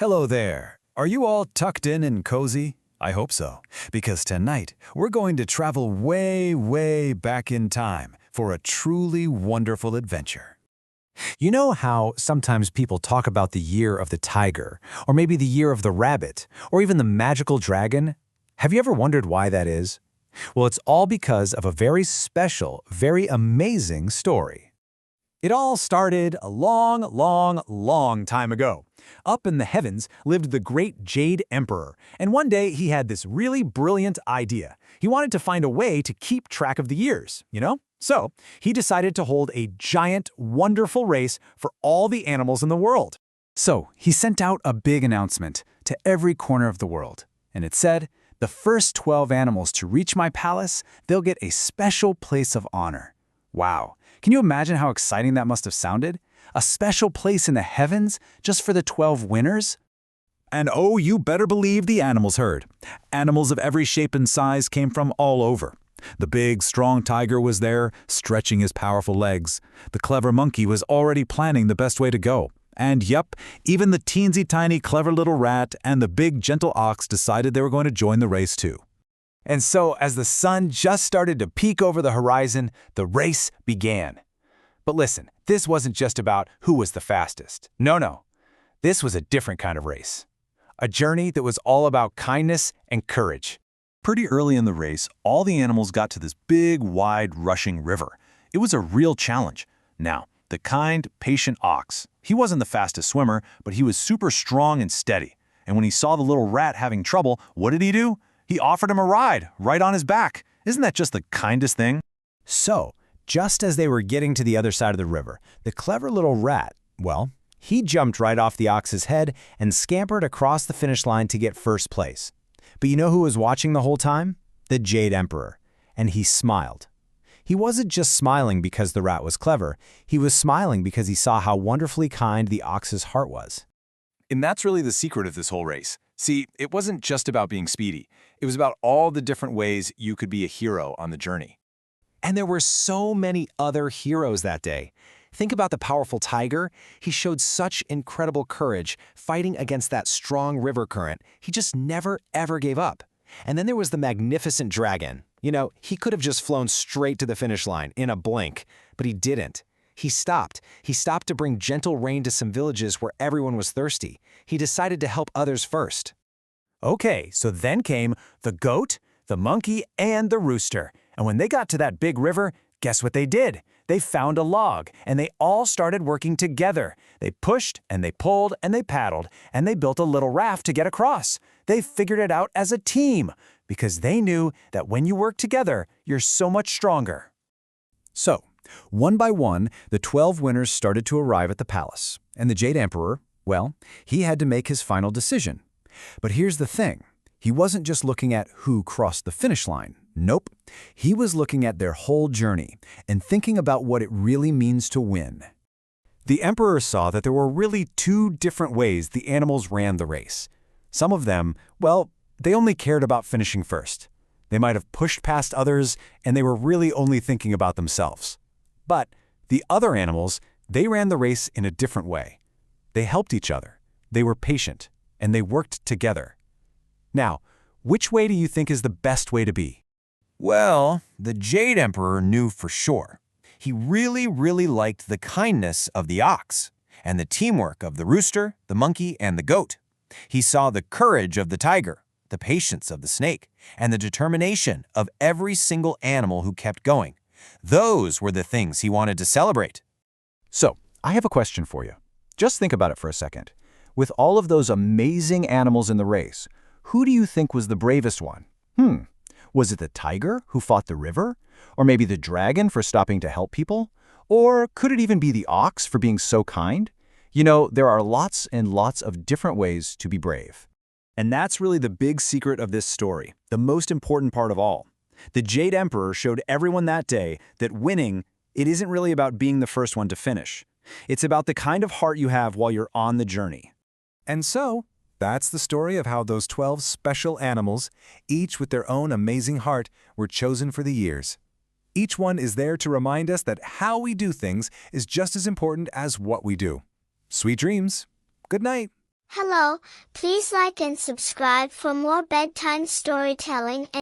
Hello there. Are you all tucked in and cozy? I hope so, because tonight we're going to travel way, way back in time for a truly wonderful adventure. You know how sometimes people talk about the year of the tiger, or maybe the year of the rabbit, or even the magical dragon? Have you ever wondered why that is? Well, it's all because of a very special, very amazing story. It all started a long, long, long time ago. Up in the heavens lived the great Jade Emperor, and one day he had this really brilliant idea. He wanted to find a way to keep track of the years, So he decided to hold a giant, wonderful race for all the animals in the world. So he sent out a big announcement to every corner of the world, and it said, the first 12 animals to reach my palace, they'll get a special place of honor. Wow, can you imagine how exciting that must have sounded? A special place in the heavens just for the 12 winners? And oh, you better believe the animals heard. Animals of every shape and size came from all over. The big, strong tiger was there, stretching his powerful legs. The clever monkey was already planning the best way to go. And yep, even the teensy-tiny clever little rat and the big, gentle ox decided they were going to join the race too. And so, as the sun just started to peek over the horizon, the race began. But listen, this wasn't just about who was the fastest. No. This was a different kind of race. A journey that was all about kindness and courage. Pretty early in the race, all the animals got to this big, wide, rushing river. It was a real challenge. Now, the kind, patient ox, he wasn't the fastest swimmer, but he was super strong and steady. And when he saw the little rat having trouble, what did he do? He offered him a ride, right on his back. Isn't that just the kindest thing? So, just as they were getting to the other side of the river, the clever little rat, he jumped right off the ox's head and scampered across the finish line to get first place. But you know who was watching the whole time? The Jade Emperor. And he smiled. He wasn't just smiling because the rat was clever. He was smiling because he saw how wonderfully kind the ox's heart was. And that's really the secret of this whole race. See, it wasn't just about being speedy. It was about all the different ways you could be a hero on the journey. And there were so many other heroes that day. Think about the powerful tiger. He showed such incredible courage fighting against that strong river current. He just never, ever gave up. And then there was the magnificent dragon. He could have just flown straight to the finish line in a blink, but he didn't. He stopped. He stopped to bring gentle rain to some villages where everyone was thirsty. He decided to help others first. Okay, so then came the goat, the monkey, and the rooster. And when they got to that big river, guess what they did? They found a log, and they all started working together. They pushed, and they pulled, and they paddled, and they built a little raft to get across. They figured it out as a team, because they knew that when you work together, you're so much stronger. So, one by one, the 12 winners started to arrive at the palace, and the Jade Emperor, he had to make his final decision. But here's the thing. He wasn't just looking at who crossed the finish line. Nope. He was looking at their whole journey and thinking about what it really means to win. The emperor saw that there were really two different ways the animals ran the race. Some of them, they only cared about finishing first. They might have pushed past others, and they were really only thinking about themselves. But the other animals, they ran the race in a different way. They helped each other. They were patient, and they worked together. Now, which way do you think is the best way to be? Well, the Jade Emperor knew for sure. He really, really liked the kindness of the ox and the teamwork of the rooster, the monkey, and the goat. He saw the courage of the tiger, the patience of the snake, and the determination of every single animal who kept going. Those were the things he wanted to celebrate. So, I have a question for you. Just think about it for a second. With all of those amazing animals in the race, who do you think was the bravest one? Was it the tiger who fought the river? Or maybe the dragon for stopping to help people? Or could it even be the ox for being so kind? There are lots and lots of different ways to be brave. And that's really the big secret of this story, the most important part of all. The Jade Emperor showed everyone that day that winning, it isn't really about being the first one to finish. It's about the kind of heart you have while you're on the journey. And so, that's the story of how those 12 special animals, each with their own amazing heart, were chosen for the years. Each one is there to remind us that how we do things is just as important as what we do. Sweet dreams. Good night. Hello, please like and subscribe for more bedtime storytelling.